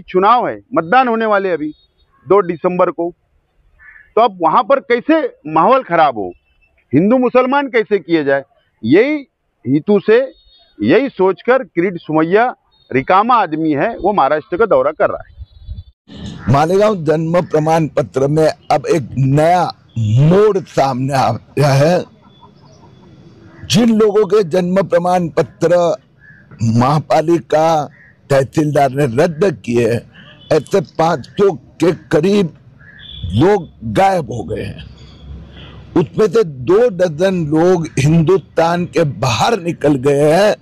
चुनाव है, मतदान होने वाले अभी 2 दिसंबर को, तो अब वहां पर कैसे माहौल खराब हो, हिंदू मुसलमान कैसे किए जाए, यही हेतु से, यही सोचकर किरीट सोमैया रिकामा आदमी है, वो महाराष्ट्र का दौरा कर रहा है। मालेगांव जन्म प्रमाण पत्र में अब एक नया मोड़ सामने आया है। जिन लोगों के जन्म प्रमाण पत्र महापालिका तहसीलदार ने रद्द किए, ऐसे 500 के करीब लोग गायब हो गए हैं। उसमें से 2 दर्जन लोग हिंदुस्तान के बाहर निकल गए हैं,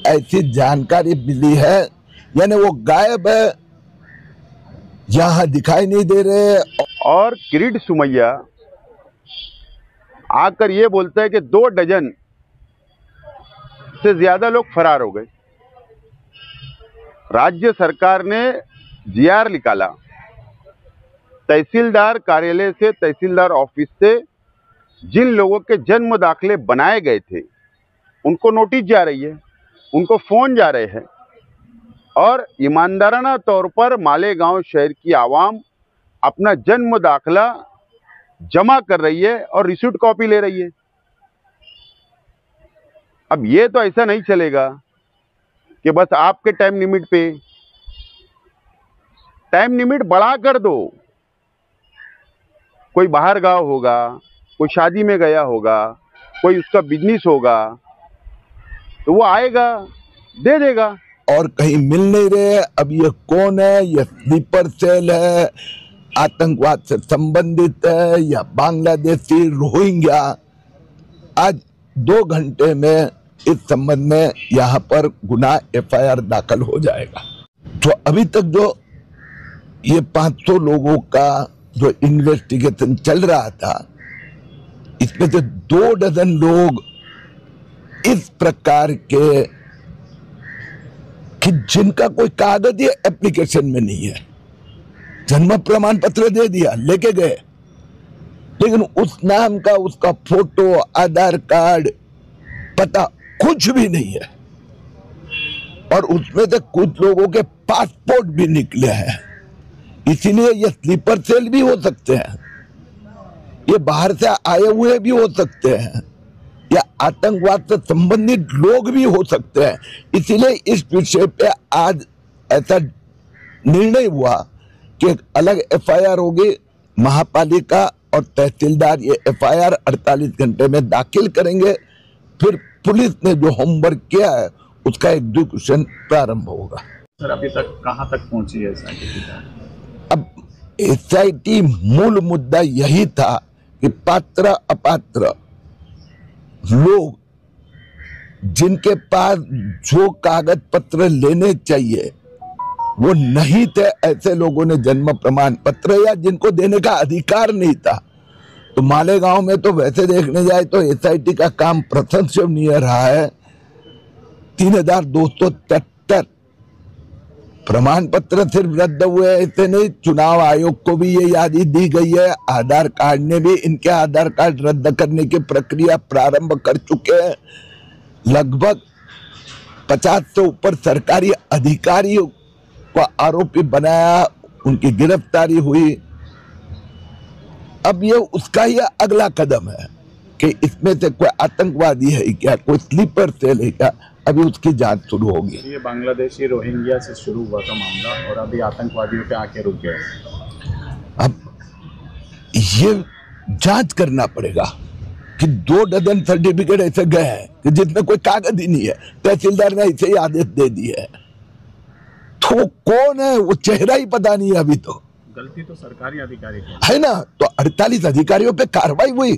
ऐसी जानकारी मिली है। यानी वो गायब है, यहां दिखाई नहीं दे रहे। और किरीट सोमैया आकर ये बोलता है कि 2 डजन से ज्यादा लोग फरार हो गए। राज्य सरकार ने जीआर निकाला, तहसीलदार कार्यालय से, तहसीलदार ऑफिस से जिन लोगों के जन्म दाखिले बनाए गए थे उनको नोटिस जा रही है, उनको फोन जा रहे हैं, और ईमानदाराना तौर पर मालेगांव शहर की आवाम अपना जन्म दाखिला जमा कर रही है और रिसीट कॉपी ले रही है। अब ये तो ऐसा नहीं चलेगा कि बस आपके टाइम लिमिट पे, टाइम लिमिट बढ़ा कर दो। कोई बाहर गांव होगा, कोई शादी में गया होगा, कोई उसका बिजनेस होगा, तो वो आएगा, दे देगा। और कहीं मिल नहीं रहे। अब ये कौन है? ये स्लीपर सेल है, आतंकवाद से संबंधित है, या बांग्लादेशी रोहिंग्या? आज 2 घंटे में इस संबंध में यहाँ पर गुनाह FIR दाखिल हो जाएगा। तो अभी तक जो ये 500 लोगों का जो इन्वेस्टिगेशन चल रहा था, इसमें से 2 डजन लोग इस प्रकार के कि जिनका कोई कागज या एप्लीकेशन में नहीं है, जन्म प्रमाण पत्र दे दिया, लेके गए, लेकिन उस नाम का, उसका फोटो, आधार कार्ड, पता कुछ भी नहीं है। और उसमें से कुछ लोगों के पासपोर्ट भी निकले हैं। इसीलिए ये स्लीपर सेल भी हो सकते हैं, ये बाहर से आए हुए भी हो सकते हैं, या आतंकवाद से संबंधित लोग भी हो सकते हैं। इसीलिए इस विषय पे आज ऐसा निर्णय हुआ कि एक अलग FIR होगी, महापालिका और तहसीलदार ये FIR 48 घंटे में दाखिल करेंगे। फिर पुलिस ने जो होमवर्क किया है उसका एग्जीक्यूशन प्रारंभ होगा। सर, अभी तक कहां तक पहुंची है SIT? अब SIT मूल मुद्दा यही था कि पात्र अपात्र लोग जिनके पास जो कागज पत्र लेने चाहिए वो नहीं थे, ऐसे लोगों ने जन्म प्रमाण पत्र, या जिनको देने का अधिकार नहीं था। तो मालेगांव में तो वैसे देखने जाए तो SIT का काम प्रशंसनीय रहा है। 3273 प्रमाण पत्र सिर्फ रद्द हुए, ऐसे नहीं, चुनाव आयोग को भी ये यादी दी गई है। आधार कार्ड ने भी इनके आधार कार्ड रद्द करने की प्रक्रिया प्रारंभ कर चुके हैं। लगभग 50 से ऊपर सरकारी अधिकारियों को आरोपी बनाया, उनकी गिरफ्तारी हुई। अब ये उसका ही अगला कदम है कि इसमें से कोई आतंकवादी है क्या, कोई स्लीपर सेल है क्या, अभी उसकी जांच शुरू होगी। ये बांग्लादेशी रोहिंग्या से शुरू हुआ था मामला और अभी आतंकवादियों पे आके रुक गया। अब ये जांच करना पड़ेगा कि 2 डजन सर्टिफिकेट ऐसे गए हैं कि जिसमें कोई कागज ही नहीं है, तहसीलदार ने ऐसे ही आदेश दे दिए है। तो कौन है वो, चेहरा ही पता नहीं है अभी तो। गलती तो सरकारी अधिकारी है ना। तो 48 अधिकारियों पे कार्रवाई हुई,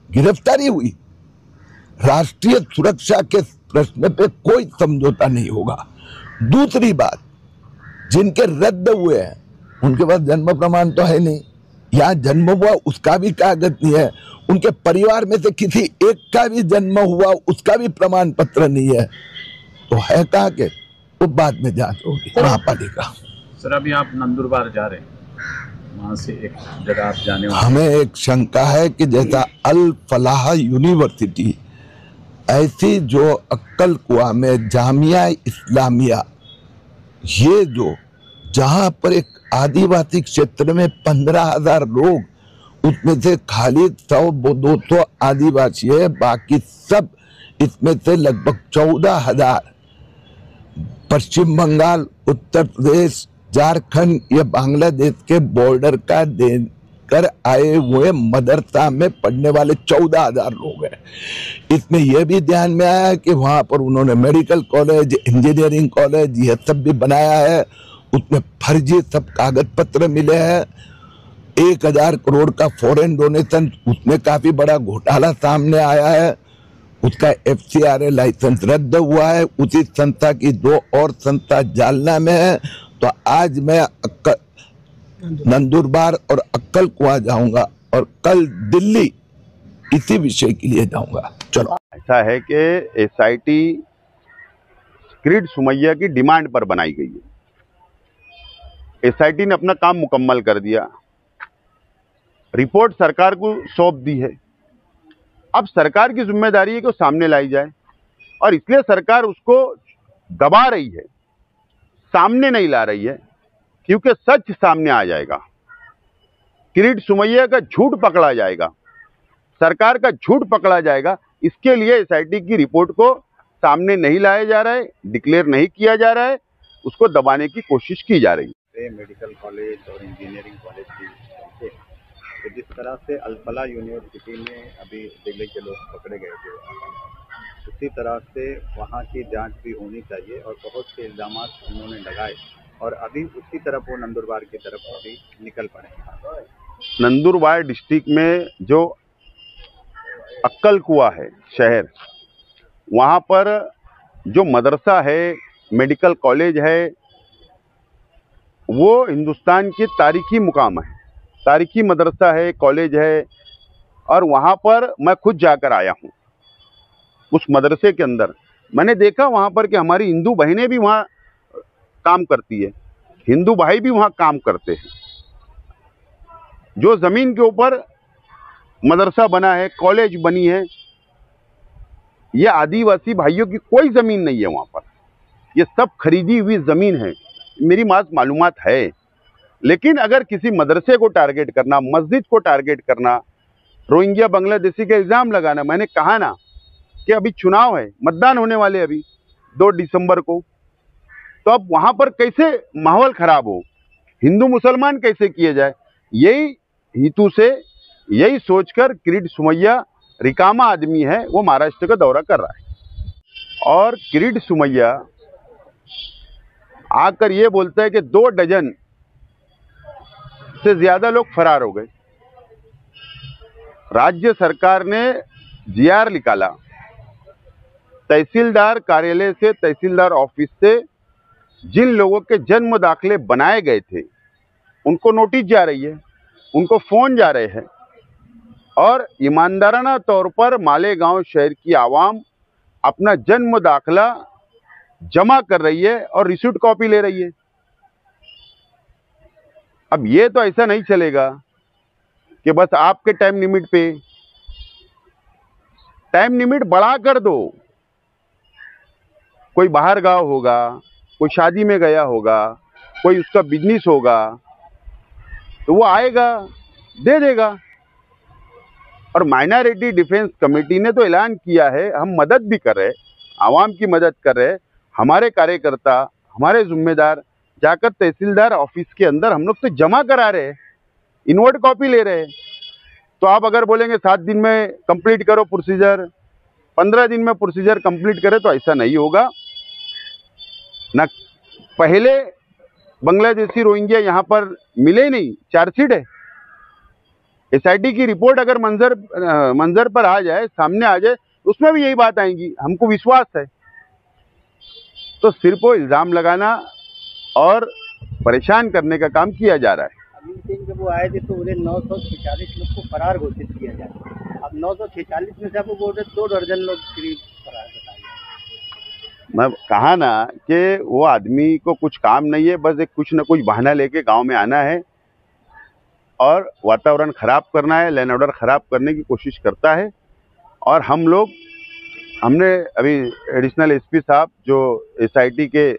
गिरफ्तारी हुई। राष्ट्रीय सुरक्षा के प्रश्न पे कोई समझौता नहीं होगा। दूसरी बात, जिनके रद्द हुए हैं उनके पास जन्म प्रमाण तो है नहीं, यहाँ जन्म हुआ उसका भी कागज नहीं है, उनके परिवार में से किसी एक का भी जन्म हुआ उसका भी प्रमाण पत्र नहीं है, तो है कहाँ के? तो बाद में जांच होगी महापालिका। सर, अभी आप नंदुरबार जा रहे हैं, वहां से एक जगह आप जाने वाले। हमें एक शंका है कि जैसा अल फलाह यूनिवर्सिटी, ऐसी जो अक्कल कुआ में जामिया इस्लामिया, ये जो जहां पर एक आदिवासी क्षेत्र में 15,000 लोग, उसमें से खाली 100-200 आदिवासी है, बाकी सब इसमें से लगभग 14,000 पश्चिम बंगाल, उत्तर प्रदेश, झारखंड या बांग्लादेश के बॉर्डर का देकर आए हुए मदरसा में पढ़ने वाले 14,000 लोग हैं। इसमें यह भी ध्यान में आया कि वहां पर उन्होंने मेडिकल कॉलेज, इंजीनियरिंग कॉलेज यह सब भी बनाया है। उसमें फर्जी सब कागज पत्र मिले हैं। 1,000 करोड़ का फॉरेन डोनेशन, उसमें काफी बड़ा घोटाला सामने आया है। उसका FCRA लाइसेंस रद्द हुआ है। उसी संस्था की 2 और संस्था जालना में है। तो आज मैं नंदुरबार और अक्कलकुआ जाऊंगा और कल दिल्ली इसी विषय के लिए जाऊंगा। चलो, ऐसा है कि SIT किरीट सोमैया की डिमांड पर बनाई गई है। SIT ने अपना काम मुकम्मल कर दिया, रिपोर्ट सरकार को सौंप दी है। अब सरकार की जिम्मेदारी है कि वो सामने लाई जाए, और इसलिए सरकार उसको दबा रही है, सामने नहीं ला रही है, क्योंकि सच सामने आ जाएगा, किरीट सोमैया का झूठ पकड़ा जाएगा, सरकार का झूठ पकड़ा जाएगा। इसके लिए SIT की रिपोर्ट को सामने नहीं लाया जा रहा है, डिक्लेयर नहीं किया जा रहा है, उसको दबाने की कोशिश की जा रही है। मेडिकल कॉलेज और इंजीनियरिंग कॉलेज की तो जिस तरह से अल्फला यूनिवर्सिटी में अभी दिल्ली के लोग पकड़े गए थे, उसी तरह से वहाँ की जांच भी होनी चाहिए, और बहुत से इल्जाम उन्होंने लगाए, और अभी उसी तरफ वो नंदुरबार की तरफ अभी निकल पड़े। नंदुरबार डिस्ट्रिक्ट में जो अक्कलकुआ है शहर, वहाँ पर जो मदरसा है, मेडिकल कॉलेज है, वो हिंदुस्तान की तारीखी मुकाम है, तारीखी मदरसा है, कॉलेज है। और वहाँ पर मैं खुद जाकर आया हूँ। उस मदरसे के अंदर मैंने देखा वहाँ पर कि हमारी हिंदू बहनें भी वहाँ काम करती है, हिंदू भाई भी वहाँ काम करते हैं। जो ज़मीन के ऊपर मदरसा बना है, कॉलेज बनी है, ये आदिवासी भाइयों की कोई ज़मीन नहीं है वहाँ पर, ये सब खरीदी हुई ज़मीन है, मेरी मालूमात है। लेकिन अगर किसी मदरसे को टारगेट करना, मस्जिद को टारगेट करना, रोहिंग्या बांग्लादेशी का इल्ज़ाम लगाना, मैंने कहा ना कि अभी चुनाव है, मतदान होने वाले अभी 2 दिसंबर को, तो अब वहाँ पर कैसे माहौल खराब हो, हिंदू मुसलमान कैसे किए जाए, यही हेतु से, यही सोचकर किरीट सोमैया रिकामा आदमी है, वो महाराष्ट्र का दौरा कर रहा है। और किरीट सोमैया आकर ये बोलता है कि 2 डजन से ज्यादा लोग फरार हो गए। राज्य सरकार ने GR निकाला, तहसीलदार कार्यालय से, तहसीलदार ऑफिस से जिन लोगों के जन्म दाखिले बनाए गए थे उनको नोटिस जा रही है, उनको फोन जा रहे हैं, और ईमानदाराना तौर पर मालेगांव शहर की आवाम अपना जन्म दाखिला जमा कर रही है और रिसीट कॉपी ले रही है। अब ये तो ऐसा नहीं चलेगा कि बस आपके टाइम लिमिट पे, टाइम लिमिट बढ़ा कर दो। कोई बाहर गांव होगा, कोई शादी में गया होगा, कोई उसका बिजनेस होगा, तो वो आएगा, दे देगा। और माइनॉरिटी डिफेंस कमेटी ने तो ऐलान किया है, हम मदद भी कर रहे हैं, आवाम की मदद कर रहे हैं। हमारे कार्यकर्ता, हमारे जिम्मेदार जाकर तहसीलदार ऑफिस के अंदर हम लोग तो जमा करा रहे हैं, इनवर्ट कॉपी ले रहे हैं। तो आप अगर बोलेंगे 7 दिन में कंप्लीट करो प्रोसीजर, 15 दिन में प्रोसीजर कंप्लीट करें, तो ऐसा नहीं होगा ना। पहले बांग्लादेशी रोहिंग्या यहाँ पर मिले नहीं, चार्जशीट है। SIT की रिपोर्ट अगर मंजर पर आ जाए, सामने आ जाए, उसमें भी यही बात आएगी, हमको विश्वास है। तो सिर्फ वो इल्ज़ाम लगाना और परेशान करने का काम किया जा रहा है। अमीन सिंह जब वो आए थे तो उन्हें 946 लोग को फरार घोषित किया जाए। अब 946 में से आपको बोल रहे 2 दर्जन लोग करीब फरार बताए। मैं कहा ना कि वो आदमी को कुछ काम नहीं है, बस एक कुछ न कुछ बहाना लेके गांव में आना है और वातावरण खराब करना है, लैंड ऑर्डर खराब करने की कोशिश करता है। और हमने अभी एडिशनल SP साहब जो SIT के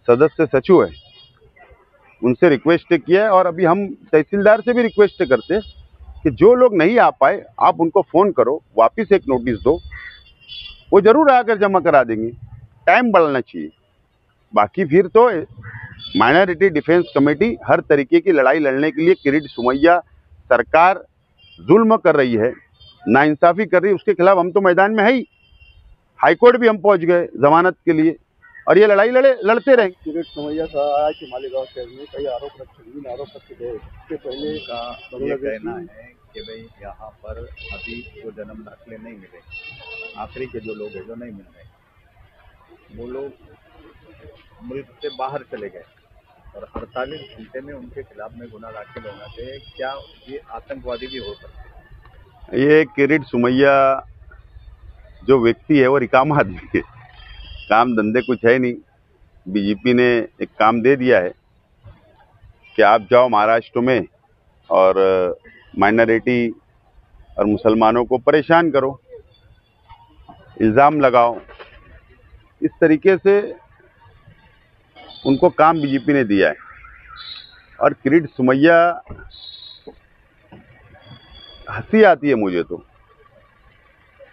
सदस्य सचिव है, उनसे रिक्वेस्ट किया है और अभी हम तहसीलदार से भी रिक्वेस्ट करते हैं कि जो लोग नहीं आ पाए आप उनको फ़ोन करो, वापस एक नोटिस दो, वो ज़रूर आकर जमा करा देंगे। टाइम बढ़ना चाहिए। बाकी फिर तो माइनॉरिटी डिफेंस कमेटी हर तरीके की लड़ाई लड़ने के लिए किरीट सोमैया सरकार जुल्म कर रही है, नाइंसाफ़ी कर रही है, उसके खिलाफ हम तो मैदान में है ही। हाईकोर्ट भी हम पहुंच गए जमानत के लिए और ये लड़ाई लड़ते रहेंगे। किरीट सोमैया साहब आज के मालेगांव शहर में कई आरोप रखे गए। इससे पहले का ये कहना है कि भाई यहाँ पर अभी जो जन्म दाखिले नहीं मिले, आखिरी के जो लोग हैं जो नहीं मिल रहे, वो लोग मुल्क से बाहर चले गए और 48 घंटे में उनके खिलाफ में गुनाह दाखिल होना चाहिए। क्या ये आतंकवादी भी हो सकते हैं? ये किरीट सोमैया जो व्यक्ति है वो रिकामा आदमी है, काम धंधे कुछ है नहीं। बीजेपी ने एक काम दे दिया है कि आप जाओ महाराष्ट्र में और माइनॉरिटी और मुसलमानों को परेशान करो, इल्ज़ाम लगाओ। इस तरीके से उनको काम बीजेपी ने दिया है। और किरीट सोमैया, हंसी आती है मुझे तो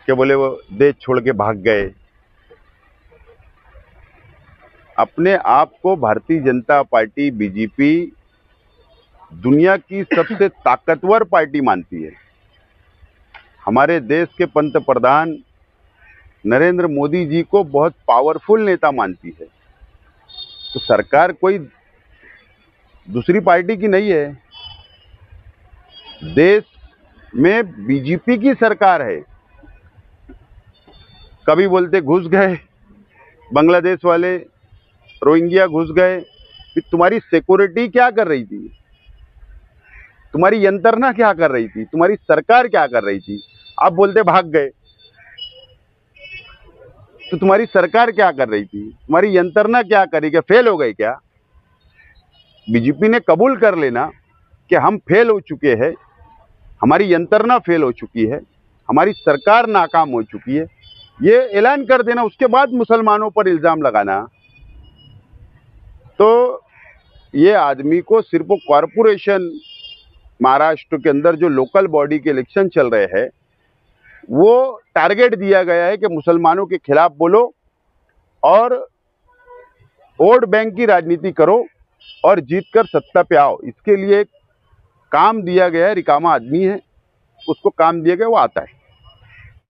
कि बोले वो देश छोड़ के भाग गए। अपने आप को भारतीय जनता पार्टी बीजेपी दुनिया की सबसे ताकतवर पार्टी मानती है। हमारे देश के पंतप्रधान नरेंद्र मोदी जी को बहुत पावरफुल नेता मानती है। तो सरकार कोई दूसरी पार्टी की नहीं है, देश में बीजेपी की सरकार है। कभी बोलते घुस गए बांग्लादेश वाले, रोहिंग्या घुस गए, फिर तुम्हारी सिक्योरिटी क्या कर रही थी, तुम्हारी यंत्रणा क्या कर रही थी, तुम्हारी सरकार क्या कर रही थी? आप बोलते भाग गए, तो तुम्हारी सरकार क्या कर रही थी, तुम्हारी यंत्रणा क्या करी, क्या फेल हो गई क्या? बीजेपी ने कबूल कर लेना कि हम फेल हो चुके हैं, हमारी यंत्रणा फेल हो चुकी है, हमारी सरकार नाकाम हो चुकी है, ये ऐलान कर देना, उसके बाद मुसलमानों पर इल्ज़ाम लगाना। तो ये आदमी को सिर्फ कॉरपोरेशन, महाराष्ट्र के अंदर जो लोकल बॉडी के इलेक्शन चल रहे हैं, वो टारगेट दिया गया है कि मुसलमानों के खिलाफ बोलो और वोट बैंक की राजनीति करो और जीतकर सत्ता पे आओ। इसके लिए काम दिया गया है, रिकामा आदमी है, उसको काम दिया गया, वो आता है।